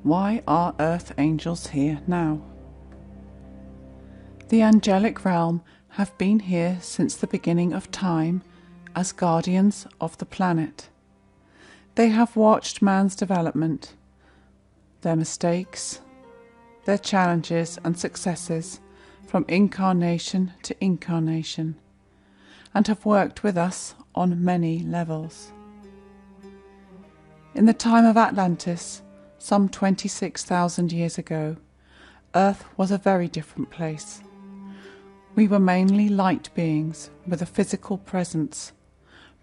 Why are earth angels here now? The angelic realm have been here since the beginning of time as guardians of the planet. They have watched man's development, their mistakes, their challenges and successes from incarnation to incarnation, and have worked with us on many levels. In the time of Atlantis, some 26,000 years ago, Earth was a very different place. We were mainly light beings with a physical presence,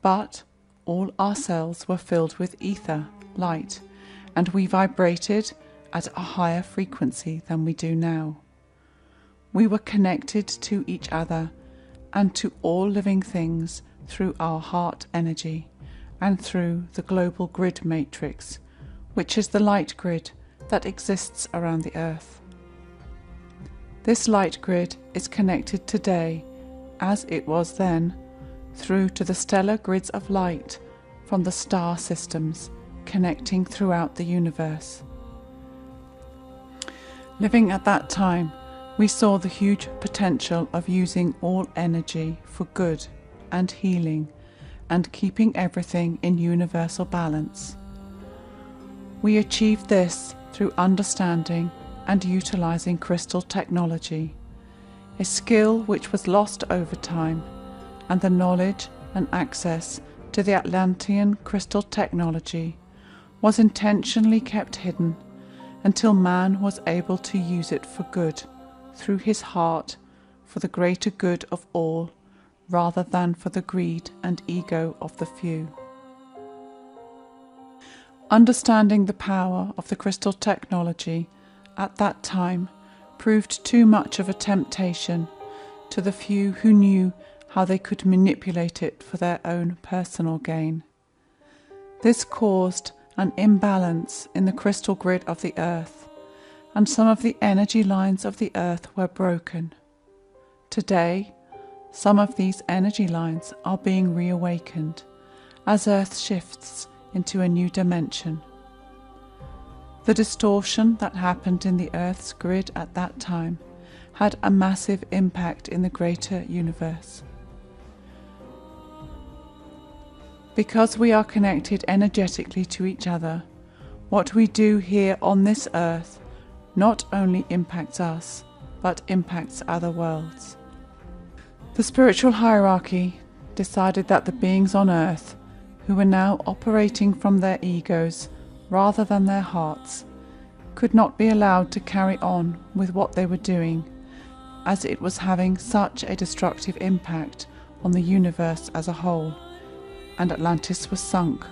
but all our cells were filled with ether, light, and we vibrated at a higher frequency than we do now. We were connected to each other and to all living things through our heart energy and through the global grid matrix, which is the light grid that exists around the Earth. This light grid is connected today, as it was then, through to the stellar grids of light from the star systems connecting throughout the universe. Living at that time, we saw the huge potential of using all energy for good and healing and keeping everything in universal balance. We achieved this through understanding and utilizing crystal technology, a skill which was lost over time, and the knowledge and access to the Atlantean crystal technology was intentionally kept hidden until man was able to use it for good through his heart for the greater good of all rather than for the greed and ego of the few. Understanding the power of the crystal technology at that time proved too much of a temptation to the few who knew how they could manipulate it for their own personal gain. This caused an imbalance in the crystal grid of the Earth, and some of the energy lines of the Earth were broken. Today, some of these energy lines are being reawakened as Earth shifts into a new dimension. The distortion that happened in the Earth's grid at that time had a massive impact in the greater universe. Because we are connected energetically to each other, what we do here on this earth not only impacts us, but impacts other worlds. The spiritual hierarchy decided that the beings on earth, who were now operating from their egos rather than their hearts, could not be allowed to carry on with what they were doing, as it was having such a destructive impact on the universe as a whole, and Atlantis was sunk.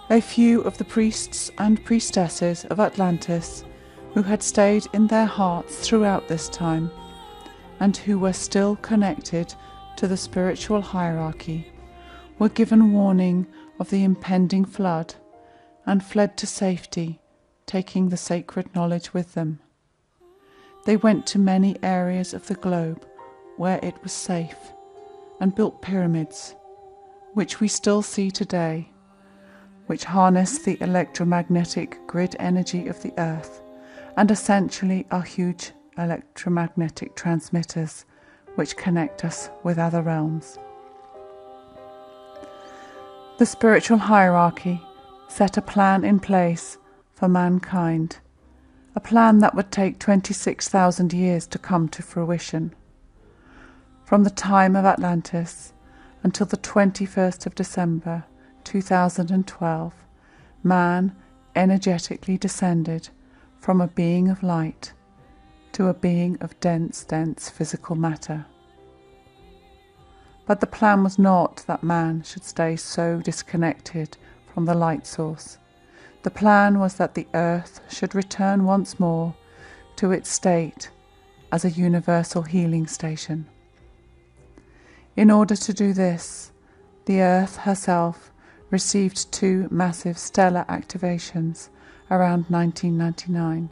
A few of the priests and priestesses of Atlantis, who had stayed in their hearts throughout this time, and who were still connected to the spiritual hierarchy, were given warning of the impending flood, and fled to safety, taking the sacred knowledge with them. They went to many areas of the globe where it was safe, and built pyramids, which we still see today, which harness the electromagnetic grid energy of the Earth, and essentially are huge electromagnetic transmitters which connect us with other realms. The spiritual hierarchy set a plan in place for mankind, a plan that would take 26,000 years to come to fruition. From the time of Atlantis until the 21st of December 2012, man energetically descended from a being of light to a being of dense physical matter. But the plan was not that man should stay so disconnected from the light source. The plan was that the Earth should return once more to its state as a universal healing station. In order to do this, the Earth herself received two massive stellar activations around 1999.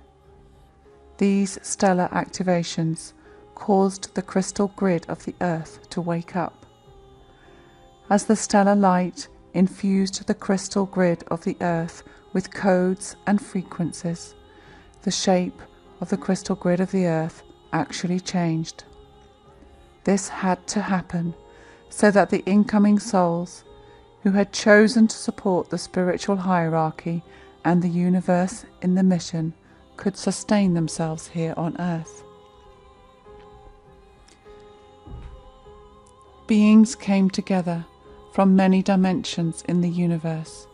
These stellar activations caused the crystal grid of the Earth to wake up. As the stellar light infused the crystal grid of the Earth with codes and frequencies, the shape of the crystal grid of the earth actually changed. This had to happen so that the incoming souls, who had chosen to support the spiritual hierarchy and the universe in the mission, could sustain themselves here on earth. Beings came together from many dimensions in the universe.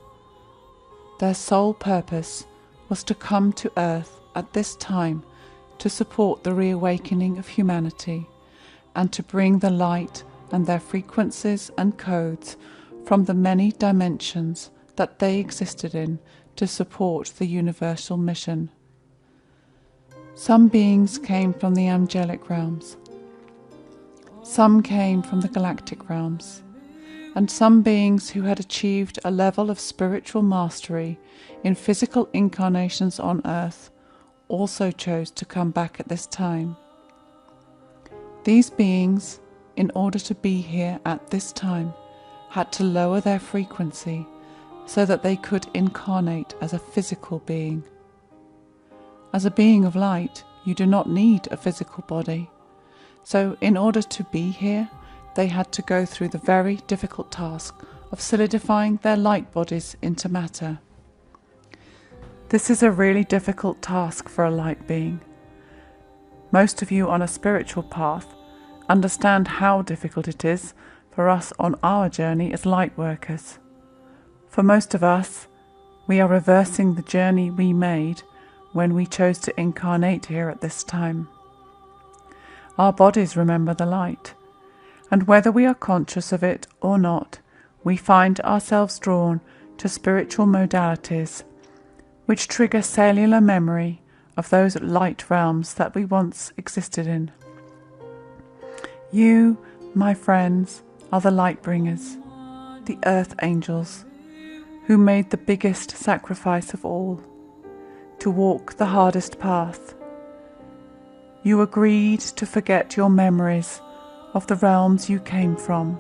Their sole purpose was to come to earth at this time to support the reawakening of humanity and to bring the light and their frequencies and codes from the many dimensions that they existed in to support the universal mission. Some beings came from the angelic realms, some came from the galactic realms, and some beings who had achieved a level of spiritual mastery in physical incarnations on earth also chose to come back at this time. These beings, in order to be here at this time, had to lower their frequency so that they could incarnate as a physical being. As a being of light, you do not need a physical body. So in order to be here, they had to go through the very difficult task of solidifying their light bodies into matter. This is a really difficult task for a light being. Most of you on a spiritual path understand how difficult it is for us on our journey as light workers. For most of us, we are reversing the journey we made when we chose to incarnate here at this time. Our bodies remember the light, and whether we are conscious of it or not, we find ourselves drawn to spiritual modalities which trigger cellular memory of those light realms that we once existed in. You, my friends, are the light bringers, the earth angels, who made the biggest sacrifice of all, to walk the hardest path. You agreed to forget your memories of the realms you came from,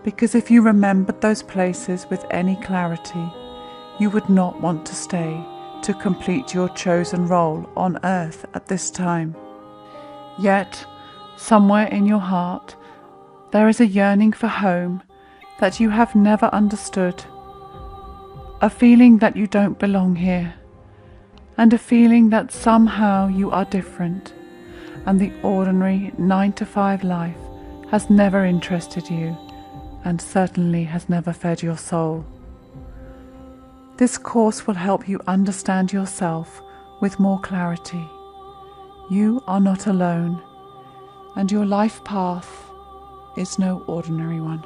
because if you remembered those places with any clarity, you would not want to stay to complete your chosen role on earth at this time. Yet, somewhere in your heart, there is a yearning for home that you have never understood, a feeling that you don't belong here, and a feeling that somehow you are different, and the ordinary 9-to-5 life has never interested you, and certainly has never fed your soul. This course will help you understand yourself with more clarity. You are not alone, and your life path is no ordinary one.